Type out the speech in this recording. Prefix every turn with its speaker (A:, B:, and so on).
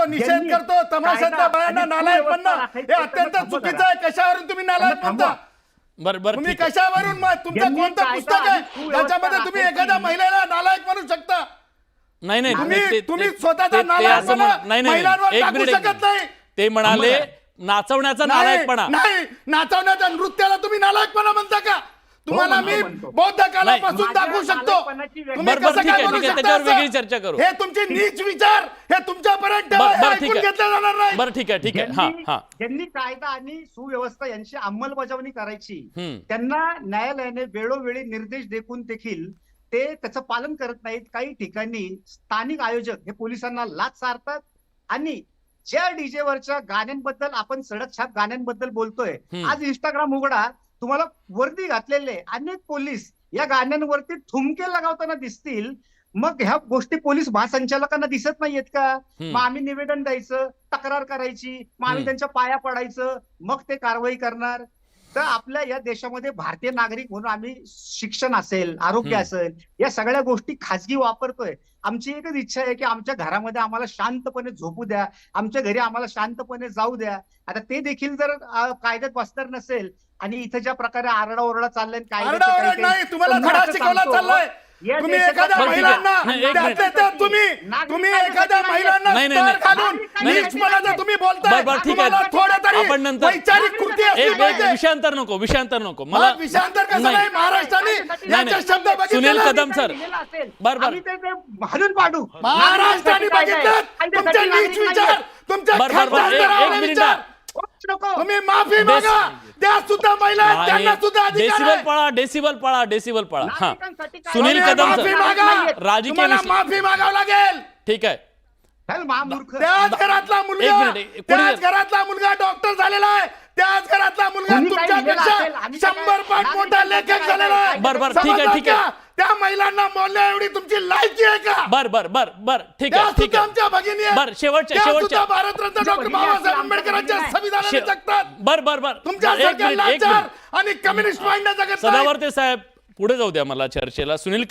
A: करतो, निषेध करतो, तमाशातल्या बायांना नालायक म्हणणं हे अत्यंत चुकीचं आहे. कशावरून तुम्ही नालायक म्हणता? तुम्ही कशावरून? तुमचं कोणतं पुस्तक आहे त्याच्यामध्ये तुम्ही एखाद्या महिलेला नालायक म्हणू शकता?
B: नाही नाही,
A: तुम्ही स्वतःचा नालायकपणा महिलांवर टाकू शकत नाही.
B: ते म्हणाले नाचवण्याचा नालायकपणा
A: नाही, नाचवण्याच्या नृत्याला तुम्ही नालायकपणा म्हणता का? तुम्हाला मी बौद्ध कालापासून दाखवू शकतो. तुम्ही कसं काय म्हणू शकता?
B: त्याच्यावर वेगळी चर्चा करू.
A: हे तुमचे नीच विचार हे तुमच्यापर्यंत ऐकून घेतले जाणार नाही.
B: बरं ठीक आहे, ठीक आहे.
C: ज्यांनी कायदा आणि सुव्यवस्था यांची अंमलबजावणी करायची त्यांना न्यायालयाने वेळोवेळी निर्देश देखून देखील ते त्याचं पालन करत नाहीत. काही ठिकाणी स्थानिक आयोजक हे पोलिसांना लाच सारतात आणि ज्या डीजे वरच्या गाण्यांबद्दल आपण सडक छाप गाण्यांबद्दल बोलतोय, आज इंस्टाग्राम उघडा, तुम्हाला वर्दी घातलेले अनेक पोलीस या गाण्यांवरती ठुमके लगावताना दिसतील. मग ह्या गोष्टी पोलीस महासंचालकांना दिसत नाहीयेत का? मग आम्ही निवेदन द्यायचं, तक्रार करायची, मग आम्ही त्यांच्या पाया पडायचं, मग ते कारवाई करणार. तर आपल्या या देशामध्ये भारतीय नागरिक म्हणून आम्ही शिक्षण असेल, आरोग्य असेल, या सगळ्या गोष्टी खाजगी वापरतोय. आमची एकच इच्छा आहे की आमच्या घरामध्ये आम्हाला शांतपणे झोपू द्या, आमच्या घरी आम्हाला शांतपणे जाऊ द्या. आता ते देखील जर कायद्यात बसणार नसेल आणि इथं ज्या प्रकारे आरडाओरडा चाललाय,
A: आरडाओरड नाही, तुम्हाला धडा शिकवला चाललाय. तुम्ही एखाद्या महिलांना तुम्ही एखाद्या महिलांना स्तर घालून नीचपणाचं तुम्ही बोलताय. तुम्हाला थोडं तरी वैचारिक कृती असली पाहिजे.
B: विषयांतर नको मला.
A: विषयांतर कसं नाही? महाराष्ट्राने याचे शब्द बघितले.
B: सुनील कदम सर, बरोबर
C: घालून पाडू.
A: महाराष्ट्राने बघितलं तुमचे नीच विचार, तुमच्या खासदारांचे विचार. तुम्ही माफी मागा. त्या सुद्धा महिला त्यांना सुद्धा अधिकार आहे.
B: डेसिबल पळा. हा, सुनील कदम सर, राजकीय
A: माफी मागावं लागेल.
B: ठीक आहे.
A: त्याच घरातला मुलगा डॉक्टर झालेला आहे. त्याच घरातला मुलगा तुमच्यापेक्षा 100 पट मोठा लेखक झालेला आहे.
B: बरोबर, ठीक आहे.
A: त्या महिलांना बोलण्या एवढी तुमची लायकी आहे का?
B: बर ठीक आहे.
A: आमच्या भगिनी आहेत.
B: शेवटच्या
A: भारतरत्न डॉक्टर बाबासाहेब आंबेडकरांच्या संविधानाने जगतात.
B: बर
A: तुमच्या लाचार आणि कम्युनिस्ट माइंड जगत
B: सदावर्ते साहेब, पुढे जाऊ द्या मला चर्चेला. सुनील